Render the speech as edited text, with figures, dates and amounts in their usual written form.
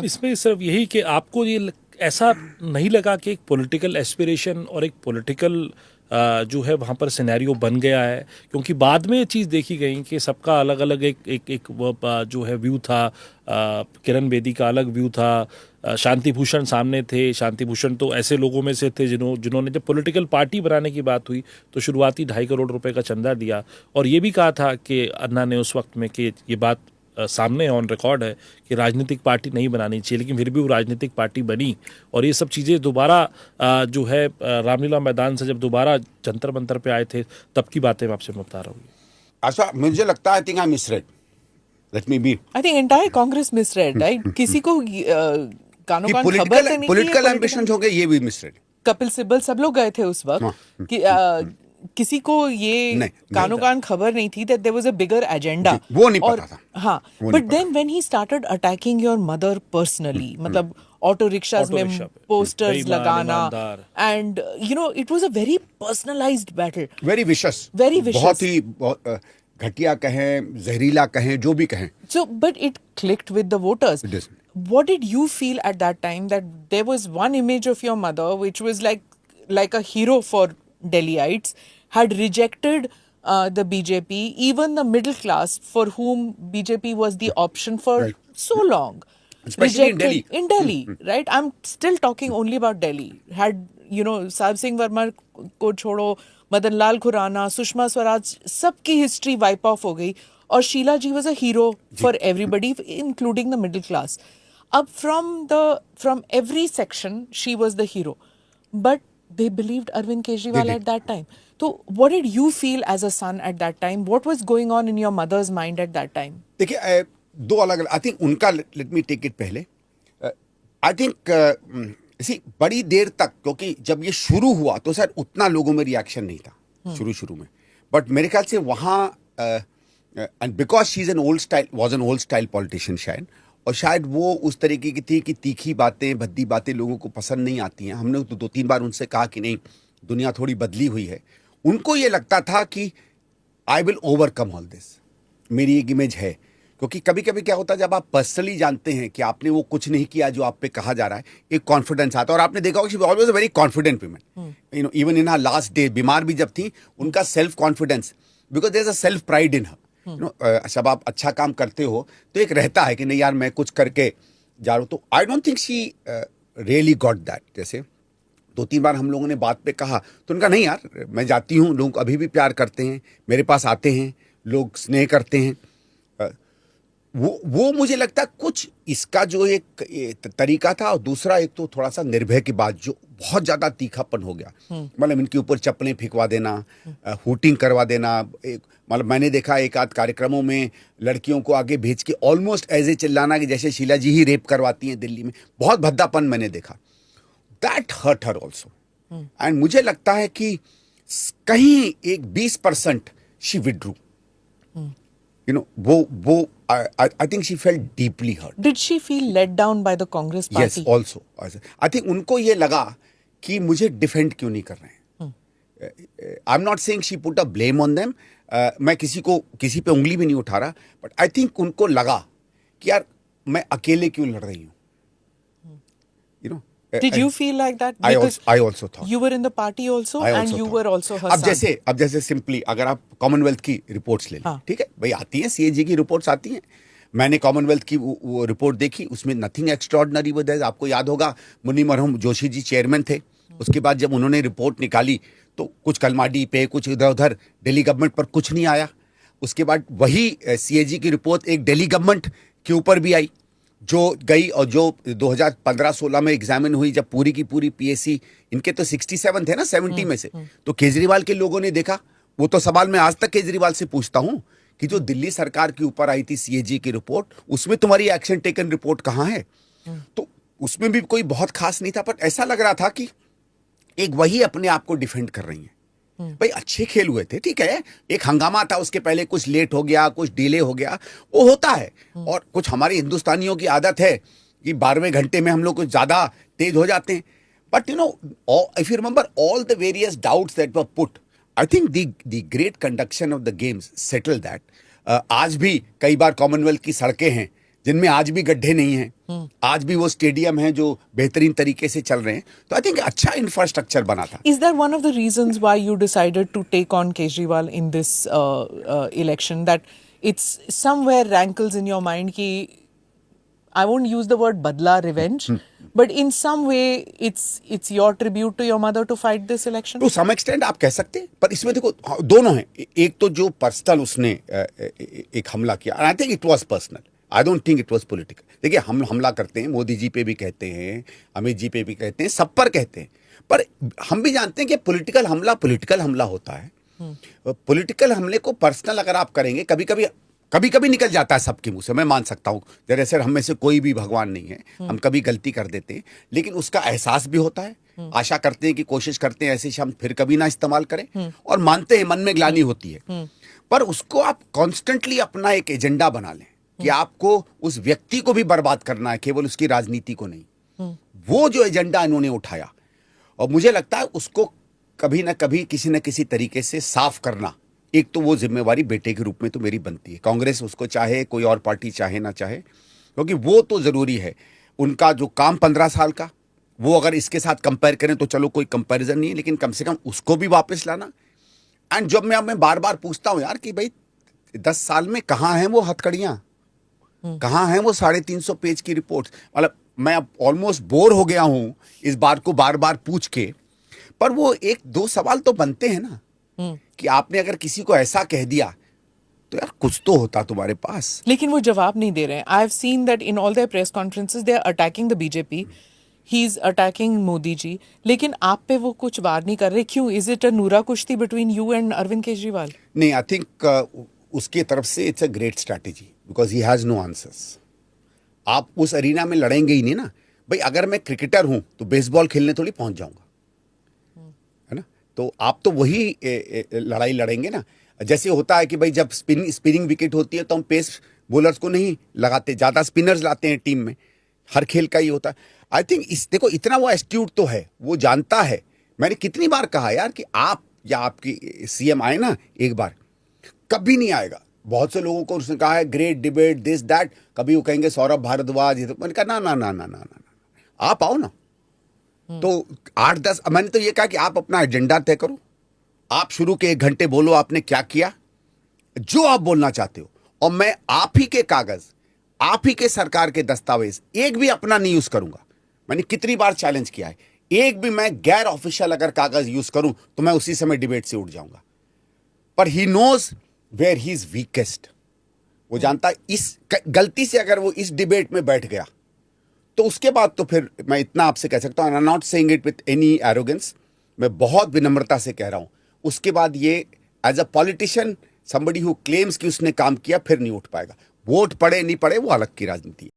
इसमें सिर्फ यही कि आपको ऐसा नहीं लगा कि एक पॉलिटिकल एस्पिरेशन और एक पॉलिटिकल जो है वहाँ पर सिनेरियो बन गया है, क्योंकि बाद में ये चीज़ देखी गई कि सबका अलग अलग एक जो है व्यू था। किरण बेदी का अलग व्यू था, शांति भूषण सामने थे। शांति भूषण तो ऐसे लोगों में से थे जिन्होंने जब पॉलिटिकल पार्टी बनाने की बात हुई तो शुरुआती 2.5 करोड़ रुपए का चंदा दिया, और ये भी कहा था कि अन्ना ने उस वक्त में कि ये बात सामने ऑन रिकॉर्ड है कि राजनीतिक पार्टी नहीं बनानी चाहिए, लेकिन फिर भी वो राजनीतिक पार्टी बनी। और ये सब चीज़ें दोबारा जो है रामलीला मैदान से जब दोबारा जंतर मंतर पे आए थे तब की बातें मैं आपसे बता रहा हूँ। अच्छा, मुझे लगता है, I think I misread, let me be, I think entire Congress misread, right? किसी को कानो कान खबर तो नहीं, पॉलिटिकल एम्बिशन हो गए, ये भी मिसरेड। कपिल सिब्बल सब लोग गए थे उस वक्त कि किसी को ये कानो कान खबर नहीं थी that there was a bigger agenda. वो नहीं पता था। हाँ, but then when he started attacking your mother personally, मतलब ऑटो रिक्शाज में पोस्टर्स लगाना, and you know it was a very personalized battle, very vicious, बहुत ही घटिया कहें, जहरीला कहें, जो भी कहें. So but it clicked with the voters. It doesn't. What did you feel at that time that there was one image of your mother which was like a hero for Delhiites, had rejected the BJP, even the middle class for whom BJP was the option for so long. Especially in Delhi. In Delhi, right? I'm still talking only about Delhi. Had, you know, Sahib Singh Verma ko छोड़ो, मदन लाल खुराना, सुषमा स्वराज, सबकी history wipe off हो गई, और शीला जी was a hero for everybody, including the middle class. Up from every section, she was the hero. But they believed Arvind Kejriwal at that time. So what did you feel as a son at that time? What was going on in your mother's mind at that time? देखिए, दो अलग अलग, I think उनका, let me take it पहले. I think इसी बड़ी देर तक, क्योंकि जब ये शुरू हुआ तो शायद उतना लोगों में रिएक्शन नहीं था शुरू में, बट मेरे ख्याल से वहाँ, and because she is an old style, was an old style politician शायद, और शायद वो उस तरीके की थी कि तीखी बातें, भद्दी बातें लोगों को पसंद नहीं आती हैं. हमने तो 2-3 बार उनसे कहा कि नहीं, दुनिया थोड़ी बदली हुई है. उनको ये लगता था कि I will overcome all this, मेरी एक इमेज है. क्योंकि कभी कभी क्या होता है, जब आप पर्सनली जानते हैं कि आपने वो कुछ नहीं किया जो आप पे कहा जा रहा है, एक कॉन्फिडेंस आता है. और आपने देखा होगा, she was always a very confident woman, you know, even in her last day, बीमार भी जब थी, उनका self confidence, because there is a self pride in her. जब आप अच्छा काम करते हो तो एक रहता है कि नहीं यार, मैं कुछ करके जा रहा हूँ. तो I don't think she really got that. जैसे 2-3 बार हम लोगों ने बात पे कहा तो उनका, नहीं यार, मैं जाती हूँ, लोग अभी भी प्यार करते हैं, मेरे पास आते हैं, लोग स्नेह करते हैं. वो मुझे लगता है कुछ इसका जो एक तरीका था, और दूसरा एक तो थोड़ा सा निर्भय की बात, जो बहुत ज्यादा तीखापन हो गया. मतलब इनके ऊपर चप्पलें फेंकवा देना, हूटिंग करवा देना. मतलब मैंने देखा एक आध कार्यक्रमों में लड़कियों को आगे भेज के ऑलमोस्ट ऐसे चिल्लाना कि जैसे शीला जी ही रेप करवाती हैं दिल्ली में. बहुत भद्दापन मैंने देखा. That hurt her also. And मुझे लगता है कि कहीं एक 20% she withdrew. You know, I think she felt deeply hurt. Did she feel let down by the Congress party? Yes, also. I think उनको ये लगा कि मुझे डिफेंड क्यों नहीं कर रहे हैं. I'm not saying she put a blame on them. मैं किसी पे उंगली भी नहीं उठा रहा, बट आई थिंक उनको लगा कि यार, मैं अकेले क्यों लड़ रही हूँ. You know. Did you feel like that? I also thought. You were in the party also, and you were also her son. अब जैसे सिंपली अगर आप कॉमनवेल्थ की रिपोर्ट्स ले लें, ठीक है भाई, आती हैं सीएजी की रिपोर्ट्स आती हैं. मैंने कॉमनवेल्थ की वो रिपोर्ट देखी, उसमें नथिंग एक्स्ट्राऑर्डिनरी विद दैट. आपको याद होगा, मुन्नी मरहूम जोशी जी चेयरमैन थे. उसके बाद जब उन्होंने रिपोर्ट निकाली तो कुछ कलमाडी पे, कुछ इधर उधर, दिल्ली गवर्नमेंट पर कुछ नहीं आया. उसके बाद वही सीएजी की रिपोर्ट एक दिल्ली गवर्नमेंट के ऊपर भी आई, जो गई और जो 2015-16 में एग्जामिन हुई, जब पूरी की पूरी पीएससी, इनके तो 67 थे ना 70 में से. तो केजरीवाल के लोगों ने देखा. वो तो सवाल मैं आज तक केजरीवाल से पूछता हूं कि जो दिल्ली सरकार के ऊपर आई थी सीएजी की रिपोर्ट, उसमें तुम्हारी एक्शन टेकन रिपोर्ट कहां है. तो उसमें भी कोई बहुत खास नहीं था, पर ऐसा लग रहा था कि एक वही अपने आप को डिफेंड कर रही है. भाई अच्छे खेल हुए थे, ठीक है, एक हंगामा था, उसके पहले कुछ लेट हो गया, कुछ डिले हो गया, वो होता है. और कुछ हमारे हिंदुस्तानियों की आदत है कि 12वें घंटे में हम लोग कुछ ज्यादा तेज हो जाते हैं. But you know, if you remember all the various doubts that were put, I think the great conduction of the games settle that. आज भी कई बार कॉमनवेल्थ की सड़कें हैं जिनमें आज भी गड्ढे नहीं हैं, आज भी वो स्टेडियम हैं जो बेहतरीन तरीके से चल रहे हैं, तो आई थिंक अच्छा इंफ्रास्ट्रक्चर बना था। Is that one of the reasons why you decided to take on Kejriwal in this election? That it's somewhere rankles in your mind कि I won't use the word badla, revenge, but in some way it's your tribute to your mother to fight this election? To some extent आप कह सकते हैं, पर इसमें देखो दोनों हैं। एक तो जो पर्सनल उसने एक हमला किया, I think it was personal, I don't think it was political. देखिए हम हमला करते हैं, मोदी जी पे भी कहते हैं, अमित जी पे भी कहते हैं, सब पर कहते हैं, पर हम भी जानते हैं कि पॉलिटिकल हमला होता है। पॉलिटिकल हमले को पर्सनल अगर आप करेंगे, कभी कभी निकल जाता है सबके मुंह से, मैं मान सकता हूँ। जैसे हम में से कोई भी भगवान नहीं है, हम कभी गलती कर देते हैं, लेकिन उसका एहसास भी होता है। आशा करते हैं कि कोशिश करते हैं ऐसे शब्द फिर कभी ना इस्तेमाल करें, और मानते हैं मन में ग्लानि होती है, पर उसको आप कॉन्स्टेंटली अपना एक एजेंडा बना लें कि आपको उस व्यक्ति को भी बर्बाद करना है, केवल उसकी राजनीति को नहीं। वो जो एजेंडा इन्होंने उठाया, और मुझे लगता है उसको कभी ना कभी किसी न किसी तरीके से साफ करना, एक तो वो जिम्मेवारी बेटे के रूप में तो मेरी बनती है। कांग्रेस उसको चाहे, कोई और पार्टी चाहे ना चाहे, क्योंकि वो तो जरूरी है। उनका जो काम 15 साल का, वो अगर इसके साथ कंपेयर करें तो चलो कोई कंपैरिजन नहीं है, लेकिन कम से कम उसको भी वापस लाना। एंड जब मैं बार बार पूछता हूं यार कि भाई 10 साल में कहाँ हैं वो हथकड़ियां, कहाँ हैं वो 350 पेज की रिपोर्ट। मतलब मैं अब ऑलमोस्ट बोर हो गया हूं इस बात को बार बार पूछ के, पर वो 1-2 सवाल तो बनते हैं ना, कि आपने अगर किसी को ऐसा कह दिया तो यार कुछ तो होता तुम्हारे पास। लेकिन वो जवाब नहीं दे रहे हैं। I have seen that in all their press conferences they are attacking the BJP, he is attacking Modi ji, लेकिन आप पे वो कुछ वार नहीं कर रहे। क्यों? इज इट अ नूरा कुश्ती between you and Arvind Kejriwal? नहीं, आई थिंक उसकी तरफ से it's a great strategy, because he has no answers. आप उस अरीना में लड़ेंगे ही नहीं ना भाई। अगर मैं क्रिकेटर हूं तो बेसबॉल खेलने थोड़ी पहुंच जाऊंगा, है ना? तो आप तो वही लड़ाई लड़ेंगे ना। जैसे होता है कि भाई जब स्पिनिंग विकेट होती है तो हम पेस बॉलर्स को नहीं लगाते, ज्यादा स्पिनर्स लाते हैं टीम में। हर खेल का ही होता है। आई थिंक देखो इतना वो एस्ट्यूट तो है, वो जानता है। मैंने कितनी बार कहा यार कि आप या आपकी सीएम आए ना एक बार, कभी नहीं आएगा। बहुत से लोगों को उसने कहा है ग्रेट डिबेट दिस दैट, कभी वो कहेंगे सौरभ भारद्वाज, मैंने कहा ना ना ना ना ना ना, आप आओ ना। तो 8-10 मैंने तो ये कहा कि आप अपना एजेंडा तय करो, आप शुरू के 1 घंटे बोलो आपने क्या किया, जो आप बोलना चाहते हो, और मैं आप ही के कागज, आप ही के सरकार के दस्तावेज एक भी अपना नहीं यूज करूंगा। मैंने कितनी बार चैलेंज किया है, एक भी मैं गैर ऑफिशियल अगर कागज यूज करूं तो मैं उसी समय डिबेट से उठ जाऊंगा। पर he knows where he is weakest. वो जानता है इस गलती से अगर वो इस डिबेट में बैठ गया तो उसके बाद तो फिर मैं इतना आपसे कह सकता हूं, I am not saying it with any arrogance, मैं बहुत विनम्रता से कह रहा हूं, उसके बाद ये as a politician somebody who claims कि उसने काम किया फिर नहीं उठ पाएगा। वोट पड़े नहीं पड़े वो अलग की राजनीति है।